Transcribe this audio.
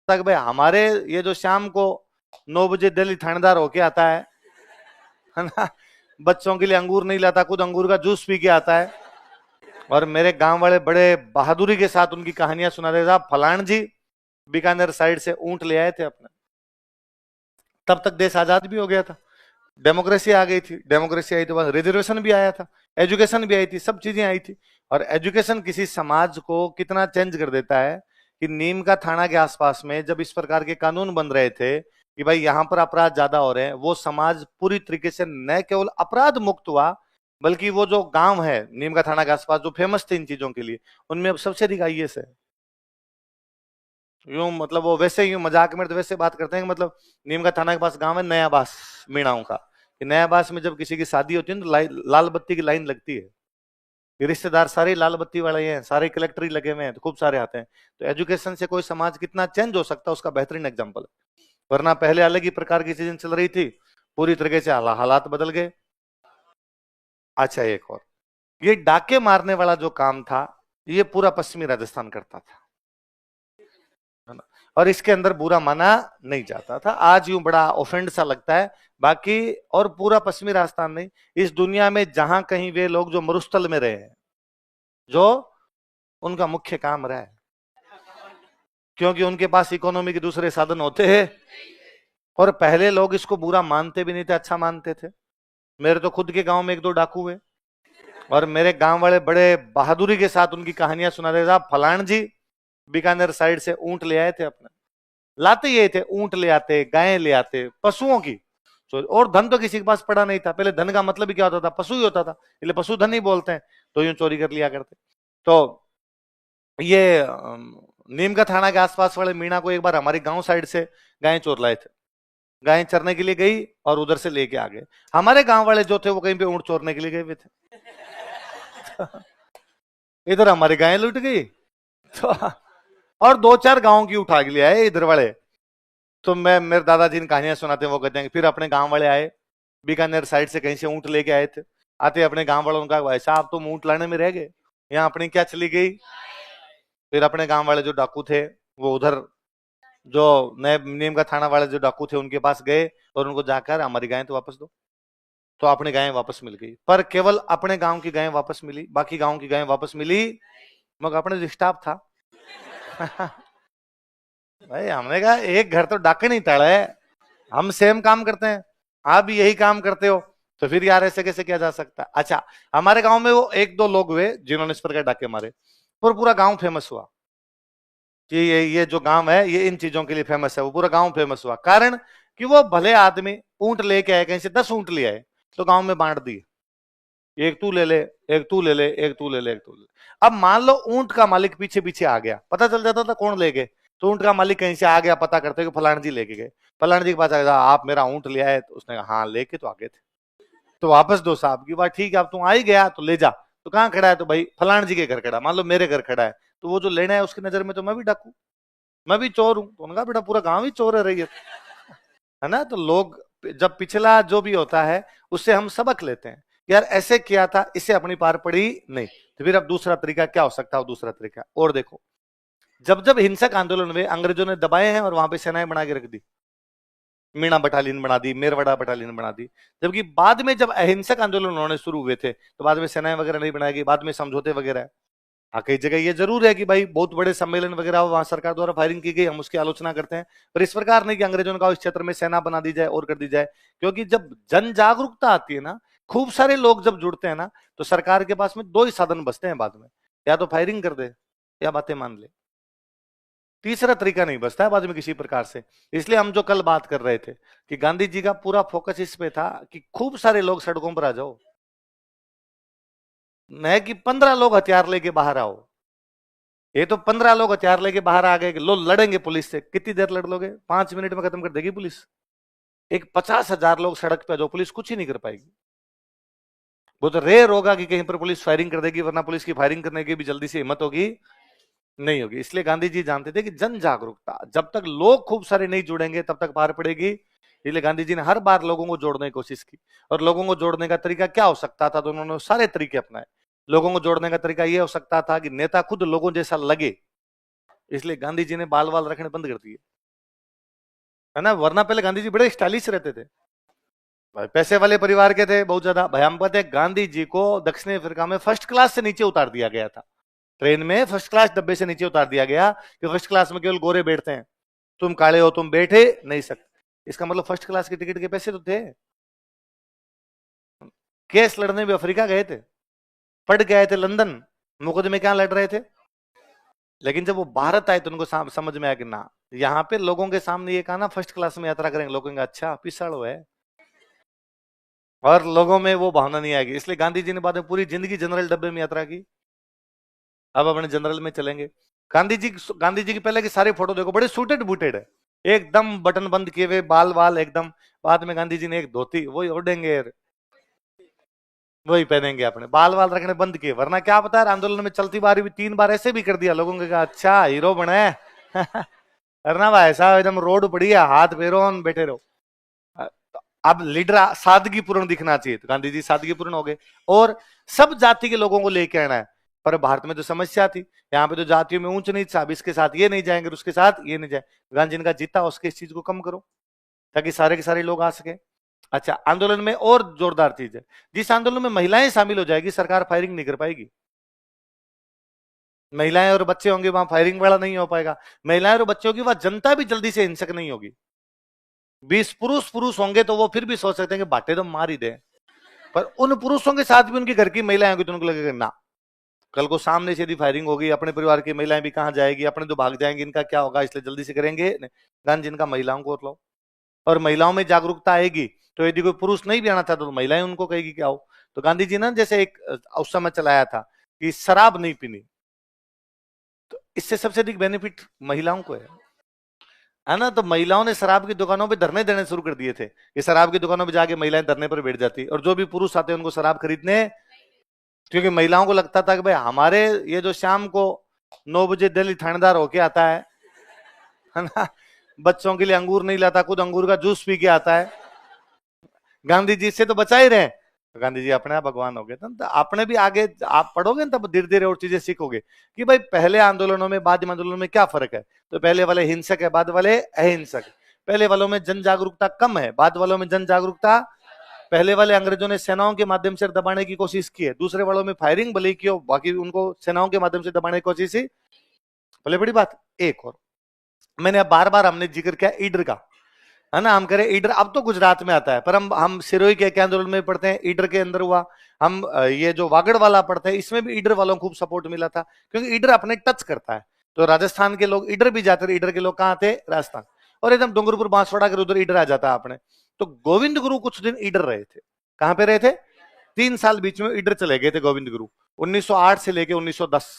तक भाई हमारे ये जो शाम को 9 बजे दिल्ली थानेदार होके आता है ना, बच्चों के लिए अंगूर नहीं लाता, खुद अंगूर का जूस पी के आता है, और मेरे गांव वाले बड़े बहादुरी के साथ उनकी कहानियां सुनाते, साहब फलान जी बीकानेर साइड से ऊंट ले आए थे अपने, तब तक देश आजाद भी हो गया था, डेमोक्रेसी आ गई थी, डेमोक्रेसी आई तो बाद रिजर्वेशन भी आया था, एजुकेशन भी आई थी, सब चीजें आई थी। और एजुकेशन किसी समाज को कितना चेंज कर देता है कि नीम का थाना के आसपास में जब इस प्रकार के कानून बन रहे थे कि भाई यहां पर अपराध ज्यादा हो रहे हैं, वो समाज पूरी तरीके से न केवल अपराध मुक्त हुआ, बल्कि वो जो गांव है नीम का थाना के आसपास जो फेमस थे इन चीजों के लिए, उनमें अब सबसे अधिक आईएएस है। यूं मतलब वो वैसे यूं मजाक में तो वैसे बात करते हैं कि मतलब नीम का थाना के पास गांव है नया बास मीणाओं का, कि नया बास में जब किसी की शादी होती है तो लाल बत्ती की लाइन लगती है, ये रिश्तेदार सारे लाल बत्ती वाले हैं, सारे कलेक्टर ही लगे हुए हैं, तो खूब सारे आते हैं। तो एजुकेशन से कोई समाज कितना चेंज हो सकता है उसका बेहतरीन एग्जाम्पल। वरना पहले अलग ही प्रकार की चीजें चल रही थी, पूरी तरीके से हालात बदल गए। अच्छा एक और, ये डाके मारने वाला जो काम था ये पूरा पश्चिमी राजस्थान करता था, और इसके अंदर बुरा माना नहीं जाता था। आज यूं बड़ा ऑफेंड सा लगता है, बाकी और पूरा पश्चिमी राजस्थान नहीं, इस दुनिया में जहां कहीं वे लोग जो मरुस्थल में रहे हैं, जो उनका मुख्य काम रहा है, क्योंकि उनके पास इकोनॉमी के दूसरे साधन होते हैं, और पहले लोग इसको बुरा मानते भी नहीं थे, अच्छा मानते थे। मेरे तो खुद के गांव में 1-2 डाकू हुए, और मेरे गांव वाले बड़े बहादुरी के साथ उनकी कहानियां सुनाते, साहब फलान जी बीकानेर साइड से ऊंट ले आए थे अपने, लाते ये थे, ऊंट ले आते, गायें ले आते, पशुओं की, और धन तो किसी के पास पड़ा नहीं था, पहले धन का मतलब ही क्या होता था, पशु ही होता था, इसलिए पशुधन ही बोलते हैं, तो यूं चोरी कर लिया करते। तो ये नीम का थाना के आसपास वाले मीणा को एक बार हमारे गांव साइड से गायें चोर लाए थे, गायें चरने के लिए गई और उधर से लेके आ गए, हमारे गांव वाले जो थे वो कहीं पे ऊंट चोरने के लिए गए हुए थे इधर हमारी गायें लुट गई, तो और 2-4 गांवों की उठा के ले आए इधर वाले। तो मैं मेरे दादाजी ने कहानियां सुनाते हैं, वो कहते हैं फिर अपने गांव वाले आए, बीकानेर साइड से कहीं से ऊंट लेके आए थे, आते अपने गांव वालों का, भाई साहब तुम ऊंट लाने में रह गए, यहाँ अपनी क्या चली गई। फिर अपने गांव वाले जो डाकू थे वो उधर जो नए नीम का थाना वाले जो डाकू थे उनके पास गए और उनको जाकर हमारी गायें तो वापस दो, तो अपनी गायें वापस मिल गई, पर केवल अपने गांव की गायें वापस मिली, बाकी गांव की गायें वापस मिली, मगर अपने जो स्टाफ था भाई हमने कहा एक घर तो डाके नहीं तड़ा है, हम सेम काम करते हैं, आप भी यही काम करते हो, तो फिर यार ऐसे कैसे किया जा सकता है। अच्छा हमारे गांव में वो 1-2 लोग हुए जिन्होंने इस प्रकार डाके मारे, और पूरा गांव फेमस हुआ कि ये जो गांव है ये इन चीजों के लिए फेमस है, वो पूरा गांव फेमस हुआ, कारण कि वो भले आदमी ऊंट लेके आए, कहीं से 10 ऊंट ले आए, तो गांव में बांट दिए, एक तू ले ले, एक तू ले ले, एक तू ले ले, एक तू ले ले। अब मान लो ऊंट का मालिक पीछे पीछे आ गया, पता चल जाता था कौन ले गए, तो ऊंट का मालिक कहीं से आ गया, पता करते कि फलान जी लेके गए, फलान जी के पास आया, आप मेरा ऊंट ले आए, तो उसने कहा हाँ लेके तो आ गए थे, तो वापस दो साहब की बात, ठीक है अब तू आ ही गया तो ले जा, तो कहाँ खड़ा है, तो भाई फलान जी के घर खड़ा, मान लो मेरे घर खड़ा है, तो वो जो लेना है उसकी नजर में तो मैं भी डाकू, मैं भी चोर हूं, तो उनका बेटा पूरा गांव ही चोर है रही है ना। तो लोग जब पिछला जो भी होता है उससे हम सबक लेते हैं, यार ऐसे किया था, इससे अपनी पार पड़ी नहीं, तो फिर अब दूसरा तरीका क्या हो सकता है, दूसरा तरीका और देखो, जब जब हिंसक आंदोलन हुए अंग्रेजों ने दबाए हैं और वहां पे सेनाएं बना के रख दी, मीणा बटालियन बना दी, मेरवड़ा बटालियन बना दी, जबकि बाद में जब अहिंसक आंदोलन होने शुरू हुए थे तो बाद में सेनाएं वगैरह नहीं बनाई गई, बाद में समझौते वगैरह। हाँ कई जगह ये जरूर है कि भाई बहुत बड़े सम्मेलन वगैरह वहां सरकार द्वारा फायरिंग की गई, हम उसकी आलोचना करते हैं, पर इस प्रकार नहीं कि अंग्रेजों ने कहा इस क्षेत्र में सेना बना दी जाए और कर दी जाए, क्योंकि जब जन जागरूकता आती है ना, खूब सारे लोग जब जुड़ते हैं ना, तो सरकार के पास में 2 ही साधन बचते हैं बाद में, या तो फायरिंग कर दे या बातें मान ले, तीसरा तरीका नहीं बचता है बाद में किसी प्रकार से। इसलिए हम जो कल बात कर रहे थे कि गांधी जी का पूरा फोकस इस पे था कि खूब सारे लोग सड़कों पर आ जाओ, न कि 15 लोग हथियार लेके बाहर आओ, ये तो 15 लोग हथियार लेके बाहर आ गए, लो लड़ेंगे पुलिस से, कितनी देर लड़ लोगे, 5 मिनट में खत्म कर देगी पुलिस। एक 50,000 लोग सड़क पे आ जाओ, पुलिस कुछ ही नहीं कर पाएगी, वो तो रेयर होगा कि कहीं पर पुलिस फायरिंग कर देगी, वरना पुलिस की फायरिंग करने की भी जल्दी से हिम्मत होगी नहीं होगी। इसलिए गांधी जी जानते थे कि जन जागरूकता, जब तक लोग खूब सारे नहीं जुड़ेंगे तब तक पार पड़ेगी, इसलिए गांधी जी ने हर बार लोगों को जोड़ने की कोशिश की। और लोगों को जोड़ने का तरीका क्या हो सकता था, तो उन्होंने सारे तरीके अपनाए। लोगों को जोड़ने का तरीका यह हो सकता था कि नेता खुद लोगों जैसा लगे, इसलिए गांधी जी ने बाल वाल रखने बंद कर दिए, है ना, वरना पहले गांधी जी बड़े स्टाइलिश रहते थे भाई, पैसे वाले परिवार के थे बहुत ज्यादा भाई। हम पता है गांधी जी को दक्षिण अफ्रीका में फर्स्ट क्लास से नीचे उतार दिया गया था, ट्रेन में फर्स्ट क्लास डब्बे से नीचे उतार दिया गया कि फर्स्ट क्लास में केवल गोरे बैठते हैं, तुम काले हो तुम बैठे नहीं सकते। इसका मतलब फर्स्ट क्लास की टिकट के पैसे तो थे। केस लड़ने भी अफ्रीका गए थे, पढ़ के आए थे लंदन, मुकदमे क्या लड़ रहे थे। लेकिन जब वो भारत आए तो उनको समझ में आया कि ना, यहाँ पे लोगों के सामने ये कहा ना फर्स्ट क्लास में यात्रा करेंगे, लोगों का अच्छा पिसाड़ो है, और लोगों में वो भावना नहीं आएगी। इसलिए गांधी जी ने बाद में पूरी जिंदगी जनरल डब्बे में यात्रा की। अब अपने जनरल में चलेंगे। गांधी जी की पहले की सारी फोटो देखो, बड़े सूटेड बूटेड है, एकदम बटन बंद किए हुए, बाल बाल एकदम। बाद में गांधी जी ने एक धोती वही ओढ़ेंगे, वही पहनेंगे, अपने बाल बाल रखने बंद किए। वरना क्या पता है, आंदोलन में चलती बारी भी 3 बार ऐसे भी कर दिया, लोगों ने कहा अच्छा हीरो बना है वरना भाई साहब एकदम रोड पड़ी है, हाथ फेरो और बैठे रहो। तो अब लीडर सादगी पूर्ण दिखना चाहिए, तो गांधी जी सादगी पूर्ण हो गए, और सब जाति के लोगों को लेके आना है। पर भारत में तो समस्या थी, यहाँ पे तो जातियों में ऊंच नीच, अब इसके साथ ये नहीं जाएंगे, उसके साथ ये नहीं जाएंगे। गांधी जी का जीता उसके इस चीज को कम करो, ताकि सारे के सारे लोग आ सके। अच्छा, आंदोलन में और जोरदार चीज है, जिस आंदोलन में महिलाएं शामिल हो जाएगी, सरकार फायरिंग नहीं कर पाएगी। महिलाएं और बच्चे होंगे वहां फायरिंग वाला नहीं हो पाएगा। महिलाएं और बच्चे होगी वहां जनता भी जल्दी से हिंसक नहीं होगी। 20 पुरुष पुरुष होंगे तो वो फिर भी सोच सकते हैं कि बाटे तो मार ही दे, पर उन पुरुषों के साथ भी उनके घर की महिलाएं होंगी तो उनको लगेगा ना, कल को सामने से यदि फायरिंग होगी, अपने परिवार की महिलाएं भी कहां जाएगी, अपने तो भाग जाएंगे, इनका क्या होगा, इसलिए जल्दी से करेंगे। गांधी जिनका महिलाओं को लो, और महिलाओं में जागरूकता आएगी, तो यदि कोई पुरुष नहीं भी आना चाहता तो महिलाएं उनको कहेगी कि आओ। तो गांधी जी ने जैसे एक उस समय चलाया था कि शराब नहीं पीनी, तो इससे सबसे अधिक बेनिफिट महिलाओं को है ना। तो महिलाओं ने शराब की दुकानों पे धरने देने शुरू कर दिए थे, कि शराब की दुकानों पे जाके महिलाएं धरने पर बैठ जाती, और जो भी पुरुष आते उनको शराब खरीदने, क्योंकि महिलाओं को लगता था कि भाई हमारे ये जो शाम को 9 बजे दिल्ली थानेदार होके आता है ना, बच्चों के लिए अंगूर नहीं लाता, खुद अंगूर का जूस पी के आता है, गांधी जी से तो बचा ही रहे। तो गांधी जी अपने आप भगवान हो गए। तो आपने भी आगे आप पढ़ोगे ना, तब धीरे धीरे और चीजें सीखोगे कि भाई पहले आंदोलनों में बाद आंदोलनों में क्या फर्क है। तो पहले वाले हिंसक है, बाद वाले अहिंसक। पहले वालों में जन जागरूकता कम है, बाद वालों में जन जागरूकता। पहले वाले अंग्रेजों ने सेनाओं के माध्यम से दबाने की कोशिश की है, दूसरे वालों में फायरिंग भले की हो, बाकी उनको सेनाओं के माध्यम से दबाने की कोशिश ही। भले बड़ी बात। एक और मैंने अब बार बार हमने जिक्र किया ईडर का, है ना। हम करें ईडर, अब तो गुजरात में आता है, पर हम सिरोही के आंदोलन में पढ़ते हैं, ईडर के अंदर हुआ। हम ये जो वागड़ वाला पढ़ते हैं, इसमें भी ईडर वालों को खूब सपोर्ट मिला था, क्योंकि ईडर अपने टच करता है। तो राजस्थान के लोग ईडर भी जाते थे, ईडर के लोग कहाँ थे, राजस्थान, और एकदम डूंगरपुर बांसवाड़ा के उधर ईडर आ जाता अपने। तो गोविंद गुरु कुछ दिन ईडर रहे थे। कहां पे रहे थे? 3 साल बीच में ईडर चले गए थे गोविंद गुरु, 1908 से लेके 1910।